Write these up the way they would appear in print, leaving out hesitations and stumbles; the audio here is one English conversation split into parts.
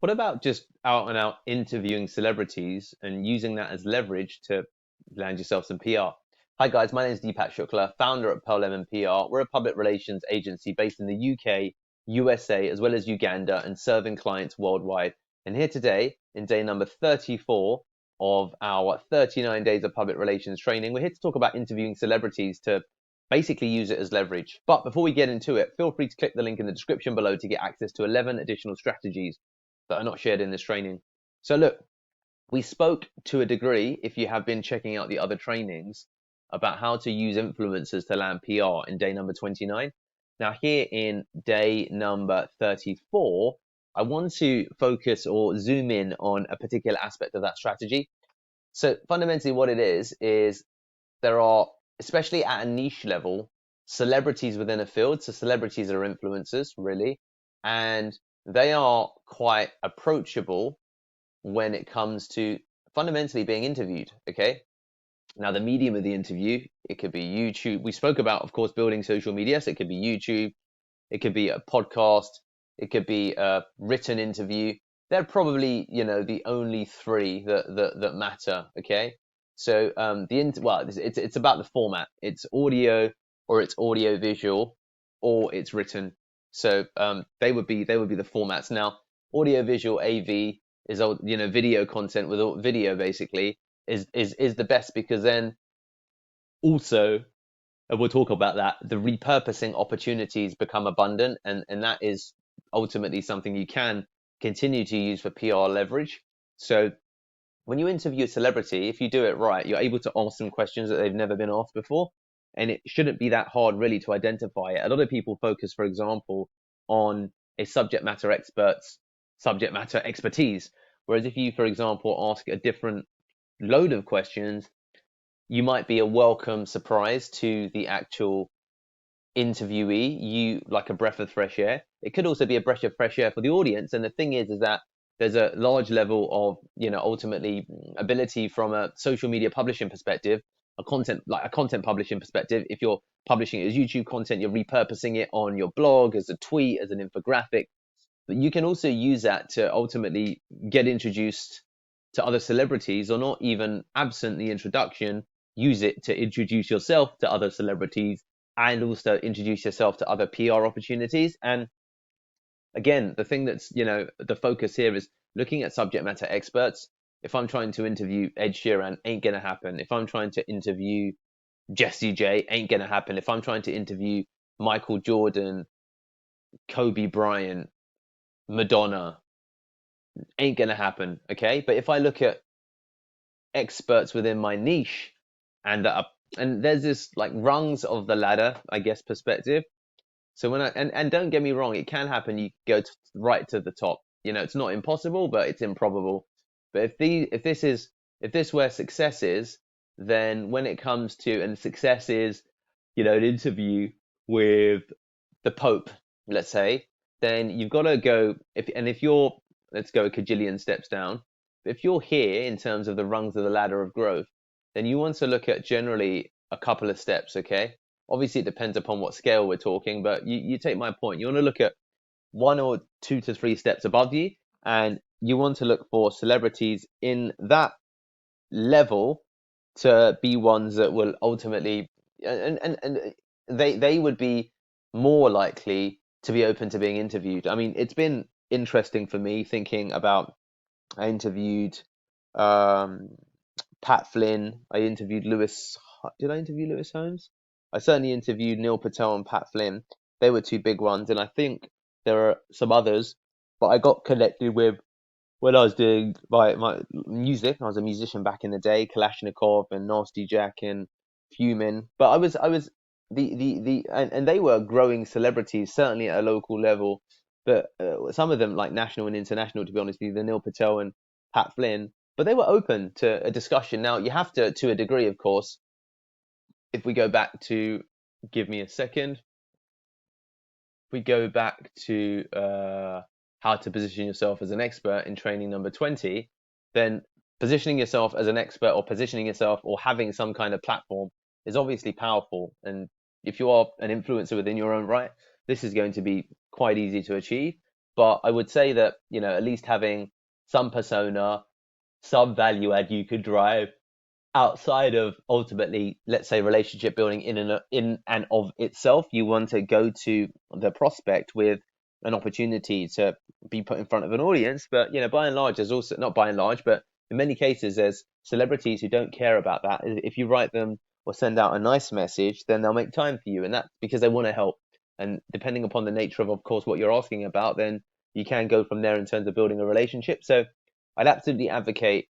What about just out and out interviewing celebrities and using that as leverage to land yourself some PR? Hi guys, my name is Deepak Shukla, founder at Pearl Lemon PR. We're a public relations agency based in the UK, USA, as well as Uganda, and serving clients worldwide. And here today, in day number 34 of our 39 days of public relations training, we're here to talk about interviewing celebrities to basically use it as leverage. But before we get into it, feel free to click the link in the description below to get access to 11 additional strategies that are not shared in this training. So look, we spoke to a degree, if you have been checking out the other trainings, about how to use influencers to land PR in day number 29. Now here in day number 34, I want to focus or zoom in on a particular aspect of that strategy. So fundamentally what it is there are, especially at a niche level, celebrities within a field. So celebrities are influencers, really, and they are quite approachable when it comes to fundamentally being interviewed. Okay. Now, the medium of the interview, it could be YouTube. We spoke about, of course, building social media. So it could be YouTube, it could be a podcast, it could be a written interview. They're probably, the only three that matter. Okay. So it's about the format. It's audio, or it's audio visual, or it's written. So they would be the formats. Now, audio visual AV is video content with video basically is the best, because then also, and we'll talk about that, the repurposing opportunities become abundant, and that is ultimately something you can continue to use for PR leverage. So when you interview a celebrity, if you do it right, you're able to ask them questions that they've never been asked before. And it shouldn't be that hard really to identify it. A lot of people focus, for example, on a subject matter expertise. Whereas if you, for example, ask a different load of questions, you might be a welcome surprise to the actual interviewee, you like a breath of fresh air. It could also be a breath of fresh air for the audience. And the thing is that there's a large level of, ultimately ability from a social media publishing perspective, a content publishing perspective. If you're publishing it as YouTube content, you're repurposing it on your blog as a tweet, as an infographic. But you can also use that to ultimately get introduced to other celebrities, or not even absent the introduction, use it to introduce yourself to other celebrities, and also introduce yourself to other PR opportunities. And again, the thing that's, the focus here is looking at subject matter experts. If I'm trying to interview Ed Sheeran, ain't gonna happen. If I'm trying to interview Jessie J, ain't gonna happen. If I'm trying to interview Michael Jordan, Kobe Bryant, Madonna, ain't gonna happen. Okay. But if I look at experts within my niche, and and there's this like rungs of the ladder, I guess, perspective. So when and don't get me wrong, it can happen. You go right to the top. It's not impossible, but it's improbable. But if this where success is, then when it comes to, and success is, an interview with the Pope, let's say, then you've got to go. If you're, let's go a cajillion steps down. If you're here in terms of the rungs of the ladder of growth, then you want to look at generally a couple of steps. Okay, obviously it depends upon what scale we're talking, but you take my point. You want to look at one or two to three steps above you, and you want to look for celebrities in that level to be ones that will ultimately, and they would be more likely to be open to being interviewed. I mean, it's been interesting for me thinking about, I interviewed um Pat Flynn. I interviewed Lewis. Did I interview Lewis Holmes? I certainly interviewed Neil Patel and Pat Flynn. They were two big ones, and I think there are some others. But I got connected with, when I was doing my music. I was a musician back in the day, Kalashnikov and Nasty Jack and Fumin. But I was and they were growing celebrities, certainly at a local level. But some of them, like national and international, to be honest with you, the Neil Patel and Pat Flynn. But they were open to a discussion. Now you have to a degree, of course. If we go back to, give me a second. If we go back to how to position yourself as an expert in training number 20, then positioning yourself as an expert, or positioning yourself, or having some kind of platform, is obviously powerful. And if you are an influencer within your own right, this is going to be quite easy to achieve. But I would say that, at least having some persona, some value add you could drive outside of ultimately, let's say, relationship building in and of itself. You want to go to the prospect with an opportunity to be put in front of an audience. But by and large, there's also, not by and large, but in many cases, there's celebrities who don't care about that. If you write them or send out a nice message, then they'll make time for you, and that's because they want to help. And depending upon the nature of course, what you're asking about, then you can go from there in terms of building a relationship. So I'd absolutely advocate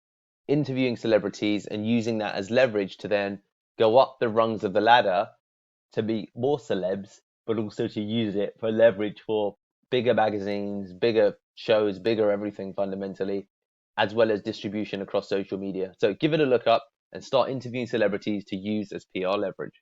interviewing celebrities and using that as leverage to then go up the rungs of the ladder to be more celebs, but also to use it for leverage for bigger magazines, bigger shows, bigger everything fundamentally, as well as distribution across social media. So give it a look up and start interviewing celebrities to use as PR leverage.